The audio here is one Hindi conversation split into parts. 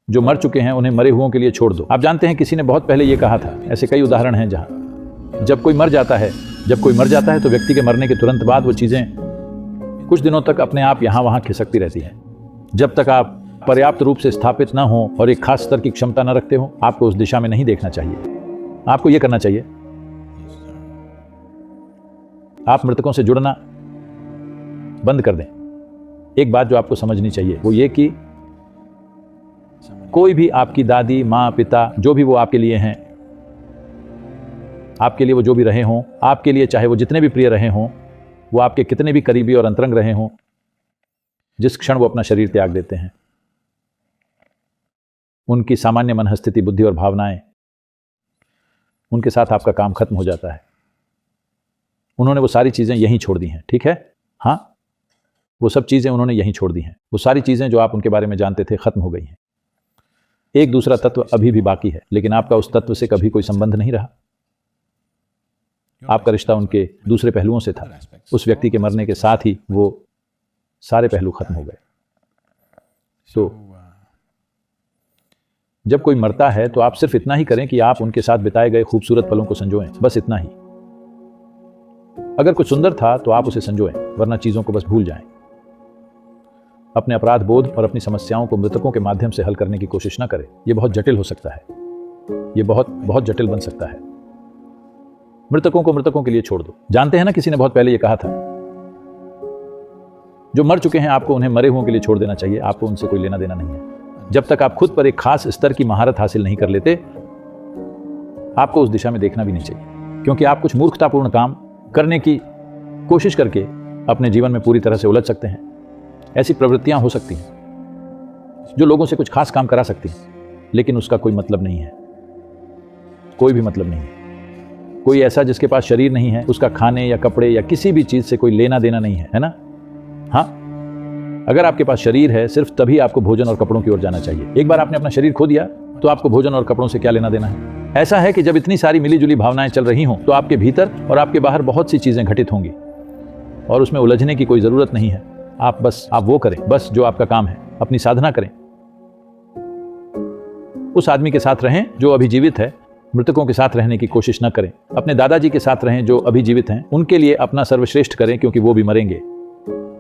जो मर चुके हैं उन्हें मरे हुओं के लिए छोड़ दो। आप जानते हैं किसी ने बहुत पहले ये कहा था। ऐसे कई उदाहरण हैं जहां जब कोई मर जाता है तो व्यक्ति के मरने के तुरंत बाद वो चीजें कुछ दिनों तक अपने आप यहां वहां खिसकती रहती हैं। जब तक आप पर्याप्त रूप से स्थापित ना हो और एक खास स्तर की क्षमता न रखते हो, आपको उस दिशा में नहीं देखना चाहिए। आपको यह करना चाहिए, आप मृतकों से जुड़ना बंद कर दें। एक बात जो आपको समझनी चाहिए वो ये कि कोई भी आपकी दादी, माँ, पिता, जो भी वो आपके लिए हैं, आपके लिए वो जो भी रहे हों, आपके लिए चाहे वो जितने भी प्रिय रहे हों, वो आपके कितने भी करीबी और अंतरंग रहे हों, जिस क्षण वो अपना शरीर त्याग देते हैं, उनकी सामान्य मनस्थिति, बुद्धि और भावनाएं, उनके साथ आपका काम खत्म हो जाता है। उन्होंने वो सारी चीजें यहीं छोड़ दी हैं, ठीक है? हाँ, वो सब चीजें उन्होंने यहीं छोड़ दी हैं। वो सारी चीजें जो आप उनके बारे में जानते थे खत्म हो गई हैं। एक दूसरा तत्व अभी भी बाकी है, लेकिन आपका उस तत्व से कभी कोई संबंध नहीं रहा। आपका रिश्ता उनके दूसरे पहलुओं से था। उस व्यक्ति के मरने के साथ ही वो सारे पहलू खत्म हो गए। तो जब कोई मरता है तो आप सिर्फ इतना ही करें कि आप उनके साथ बिताए गए खूबसूरत पलों को संजोएं, बस इतना ही। अगर कुछ सुंदर था तो आप उसे संजोएं, वरना चीजों को बस भूल जाएं। अपने अपराध बोध और अपनी समस्याओं को मृतकों के माध्यम से हल करने की कोशिश न करें। यह बहुत जटिल हो सकता है, यह बहुत जटिल बन सकता है। मृतकों को मृतकों के लिए छोड़ दो। जानते हैं ना, किसी ने बहुत पहले यह कहा था, जो मर चुके हैं आपको उन्हें मरे हुओं के लिए छोड़ देना चाहिए। आपको उनसे कोई लेना देना नहीं है। जब तक आप खुद पर एक खास स्तर की महारत हासिल नहीं कर लेते, आपको उस दिशा में देखना भी नहीं चाहिए, क्योंकि आप कुछ मूर्खतापूर्ण काम करने की कोशिश करके अपने जीवन में पूरी तरह से उलझ सकते हैं। ऐसी प्रवृत्तियां हो सकती हैं जो लोगों से कुछ खास काम करा सकती हैं, लेकिन उसका कोई मतलब नहीं है, कोई भी मतलब नहीं है। कोई ऐसा जिसके पास शरीर नहीं है, उसका खाने या कपड़े या किसी भी चीज से कोई लेना देना नहीं है, है ना? हाँ, अगर आपके पास शरीर है, सिर्फ तभी आपको भोजन और कपड़ों की ओर जाना चाहिए। एक बार आपने अपना शरीर खो दिया तो आपको भोजन और कपड़ों से क्या लेना देना है? ऐसा है कि जब इतनी सारी मिली जुली भावनाएं चल रही हों तो आपके भीतर और आपके बाहर बहुत सी चीजें घटित होंगी और उसमें उलझने की कोई जरूरत नहीं है। आप वो करें, बस जो आपका काम है, अपनी साधना करें। उस आदमी के साथ रहें जो अभी जीवित है, मृतकों के साथ रहने की कोशिश न करें। अपने दादाजी के साथ रहें जो अभी जीवित हैं, उनके लिए अपना सर्वश्रेष्ठ करें, क्योंकि वो भी मरेंगे।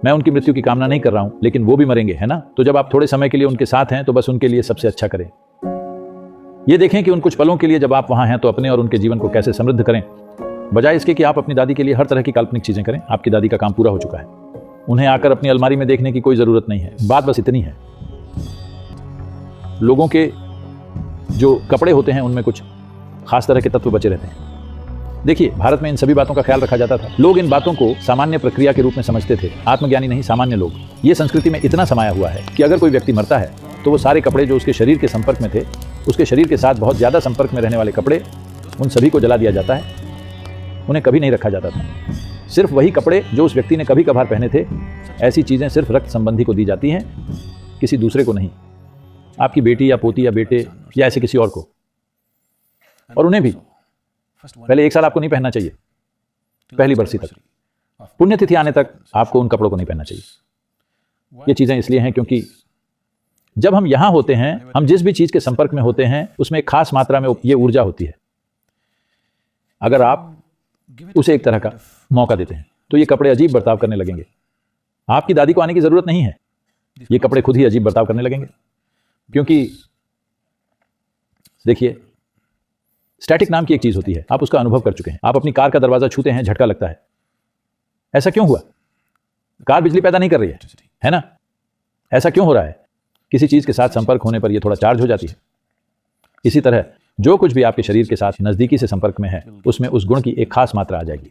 मैं उनकी मृत्यु की कामना नहीं कर रहा हूं, लेकिन वो भी मरेंगे, है ना? तो जब आप थोड़े समय के लिए उनके साथ हैं तो बस उनके लिए सबसे अच्छा करें। ये देखें कि उन कुछ पलों के लिए जब आप वहां हैं तो अपने और उनके जीवन को कैसे समृद्ध करें, बजाय इसके कि आप अपनी दादी के लिए हर तरह की काल्पनिक चीजें करें। आपकी दादी का काम पूरा हो चुका है, उन्हें आकर अपनी अलमारी में देखने की कोई जरूरत नहीं है। बात बस इतनी है। लोगों के जो कपड़े होते हैं उनमें कुछ खास तरह के तत्व बचे रहते हैं। देखिए, भारत में इन सभी बातों का ख्याल रखा जाता था। लोग इन बातों को सामान्य प्रक्रिया के रूप में समझते थे, आत्मज्ञानी नहीं, सामान्य लोग। ये संस्कृति में इतना समाया हुआ है कि अगर कोई व्यक्ति मरता है तो वो सारे कपड़े जो उसके शरीर के संपर्क में थे, उसके शरीर के साथ बहुत ज्यादा संपर्क में रहने वाले कपड़े, उन सभी को जला दिया जाता है। उन्हें कभी नहीं रखा जाता था। सिर्फ वही कपड़े जो उस व्यक्ति ने कभी कभार पहने थे, ऐसी चीजें सिर्फ रक्त संबंधी को दी जाती हैं, किसी दूसरे को नहीं। आपकी बेटी या पोती या बेटे या ऐसे किसी और को। और उन्हें भी पहले 1 साल आपको नहीं पहनना चाहिए, पहली बरसी तक। पुण्यतिथि आने तक आपको उन कपड़ों को नहीं पहनना चाहिए। ये चीजें इसलिए हैं क्योंकि जब हम यहां होते हैं, हम जिस भी चीज के संपर्क में होते हैं उसमें एक खास मात्रा में ये ऊर्जा होती है। अगर आप उसे एक तरह का मौका देते हैं तो ये कपड़े अजीब बर्ताव करने लगेंगे। आपकी दादी को आने की जरूरत नहीं है, ये कपड़े खुद ही अजीब बर्ताव करने लगेंगे। क्योंकि देखिए, स्टैटिक नाम की एक चीज होती है, आप उसका अनुभव कर चुके हैं। आप अपनी कार का दरवाजा छूते हैं, झटका लगता है। ऐसा क्यों हुआ? कार बिजली पैदा नहीं कर रही है ना? ऐसा क्यों हो रहा है? किसी चीज के साथ संपर्क होने पर यह थोड़ा चार्ज हो जाती है। इसी तरह जो कुछ भी आपके शरीर के साथ नजदीकी से संपर्क में है, उसमें उस गुण की एक खास मात्रा आ जाएगी।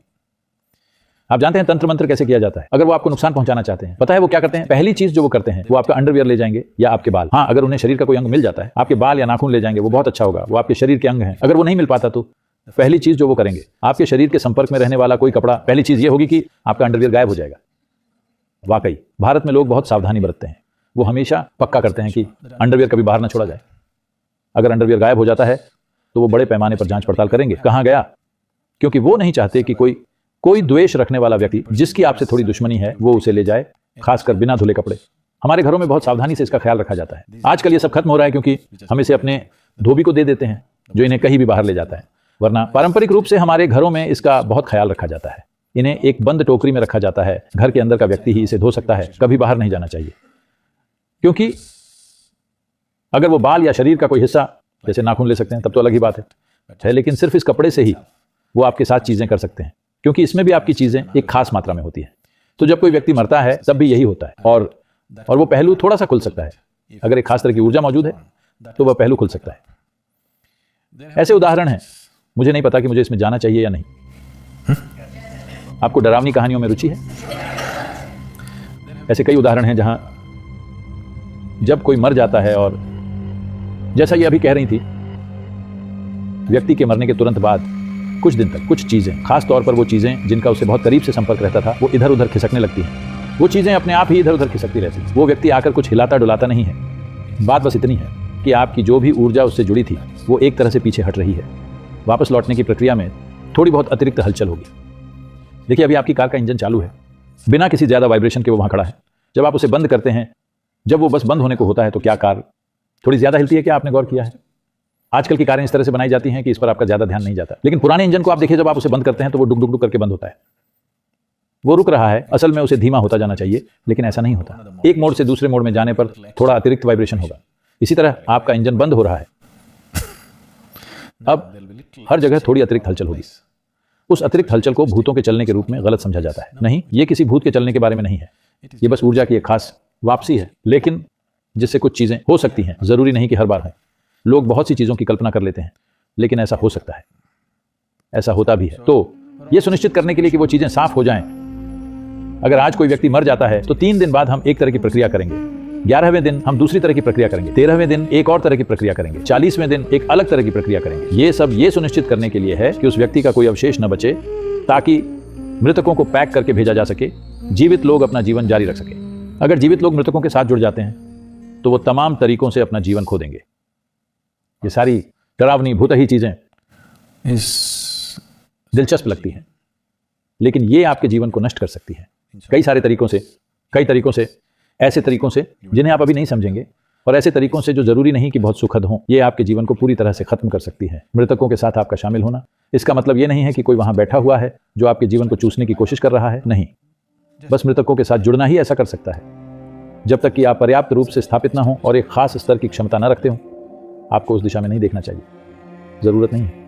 आप जानते हैं तंत्र मंत्र कैसे किया जाता है? अगर वो आपको नुकसान पहुंचाना चाहते हैं, पता है वो क्या करते हैं? पहली चीज जो वो करते हैं, वो आपका अंडरवियर ले जाएंगे या आपके बाल। हाँ, अगर उन्हें शरीर का कोई अंग मिल जाता है, आपके बाल या नाखून ले जाएंगे, वो बहुत अच्छा होगा, वो आपके शरीर के अंग हैं। अगर वो नहीं मिल पाता तो पहली चीज जो वो करेंगे, आपके शरीर के संपर्क में रहने वाला कोई कपड़ा, पहली चीज ये होगी कि आपका अंडरवियर गायब हो जाएगा। वाकई भारत में लोग बहुत सावधानी बरतते हैं। वो हमेशा पक्का करते हैं कि अंडरवियर कभी बाहर ना छोड़ा जाए। अगर अंडरवियर गायब हो जाता है तो वो बड़े पैमाने पर जांच पड़ताल करेंगे, कहां गया, क्योंकि वो नहीं चाहते कि कोई द्वेष रखने वाला व्यक्ति जिसकी आपसे थोड़ी दुश्मनी है वो उसे ले जाए, खासकर बिना धुले कपड़े। हमारे घरों में बहुत सावधानी से इसका ख्याल रखा जाता है। आजकल ये सब खत्म हो रहा है क्योंकि हम इसे अपने धोबी को दे देते हैं जो इन्हें कहीं भी बाहर ले जाता है, वरना पारंपरिक रूप से हमारे घरों में इसका बहुत ख्याल रखा जाता है। इन्हें एक बंद टोकरी में रखा जाता है, घर के अंदर का व्यक्ति ही इसे धो सकता है, कभी बाहर नहीं जाना चाहिए। क्योंकि अगर वो बाल या शरीर का कोई हिस्सा जैसे नाखून ले सकते हैं तब तो अलग ही बात है, लेकिन सिर्फ इस कपड़े से ही वो आपके साथ चीजें कर सकते हैं, क्योंकि इसमें भी आपकी चीजें एक खास मात्रा में होती है। तो जब कोई व्यक्ति मरता है तब भी यही होता है, और वो पहलू थोड़ा सा खुल सकता है। अगर एक खास तरह की ऊर्जा मौजूद है तो वह पहलू खुल सकता है। ऐसे उदाहरण हैं, मुझे नहीं पता कि मुझे इसमें जाना चाहिए या नहीं। आपको डरावनी कहानियों में रुचि है? ऐसे कई उदाहरण हैं जहां जब कोई मर जाता है और जैसा ये अभी कह रही थी, व्यक्ति के मरने के तुरंत बाद कुछ दिन तक कुछ चीजें, खास तौर पर वो चीजें जिनका उससे बहुत करीब से संपर्क रहता था, वो इधर उधर खिसकने लगती हैं। वो चीजें अपने आप ही इधर उधर खिसकती रहती हैं। वो व्यक्ति आकर कुछ हिलाता डुलाता नहीं है। बात बस इतनी है कि आपकी जो भी ऊर्जा उससे जुड़ी थी वो एक तरह से पीछे हट रही है। वापस लौटने की प्रक्रिया में थोड़ी बहुत अतिरिक्त हलचल होगी। देखिए, अभी आपकी कार का इंजन चालू है, बिना किसी ज्यादा वाइब्रेशन के वो वहां खड़ा है। जब आप उसे बंद करते हैं, जब वो बस बंद होने को होता है, तो क्या कार थोड़ी ज्यादा हिलती है? क्या आपने गौर किया है? आजकल की कारें इस तरह से बनाई जाती हैं कि इस पर आपका ज्यादा ध्यान नहीं जाता, लेकिन पुराने इंजन को आप देखिए, जब आप उसे बंद करते हैं तो वो डुक डुक डुक करके बंद होता है। वो रुक रहा है, असल में उसे धीमा होता जाना चाहिए, लेकिन ऐसा नहीं होता। एक मोड से दूसरे मोड में जाने पर थोड़ा अतिरिक्त वाइब्रेशन होगा। इसी तरह आपका इंजन बंद हो रहा है, अब हर जगह थोड़ी अतिरिक्त हलचल होगी। उस अतिरिक्त हलचल को भूतों के चलने के रूप में गलत समझा जाता है। नहीं, ये किसी भूत के चलने के बारे में नहीं है, ये बस ऊर्जा की एक खास वापसी है, लेकिन जिससे कुछ चीजें हो सकती हैं। जरूरी नहीं कि हर बार है। लोग बहुत सी चीजों की कल्पना कर लेते हैं, लेकिन ऐसा हो सकता है, ऐसा होता भी है। तो यह सुनिश्चित करने के लिए कि वो चीजें साफ हो जाएं, अगर आज कोई व्यक्ति मर जाता है तो 3 दिन बाद हम एक तरह की प्रक्रिया करेंगे, 11वें दिन हम दूसरी तरह की प्रक्रिया करेंगे, 13वें दिन एक और तरह की प्रक्रिया करेंगे, 40वें दिन एक अलग तरह की प्रक्रिया करेंगे। ये सब ये सुनिश्चित करने के लिए है कि उस व्यक्ति का कोई अवशेष न बचे, ताकि मृतकों को पैक करके भेजा जा सके, जीवित लोग अपना जीवन जारी रख सके। अगर जीवित लोग मृतकों के साथ जुड़ जाते हैं तो वो तमाम तरीकों से अपना जीवन खो देंगे। ये सारी डरावनी भूतही चीजें दिलचस्प लगती हैं, लेकिन ये आपके जीवन को नष्ट कर सकती है कई सारे तरीकों से, कई तरीकों से, ऐसे तरीकों से जिन्हें आप अभी नहीं समझेंगे, और ऐसे तरीकों से जो जरूरी नहीं कि बहुत सुखद हों। ये आपके जीवन को पूरी तरह से खत्म कर सकती है। मृतकों के साथ आपका शामिल होना, इसका मतलब ये नहीं है कि कोई वहां बैठा हुआ है जो आपके जीवन को चूसने की कोशिश कर रहा है। नहीं, बस मृतकों के साथ जुड़ना ही ऐसा कर सकता है। जब तक कि आप पर्याप्त रूप से स्थापित ना हो और एक खास स्तर की क्षमता न रखते हो, आपको उस दिशा में नहीं देखना चाहिए, जरूरत नहीं है।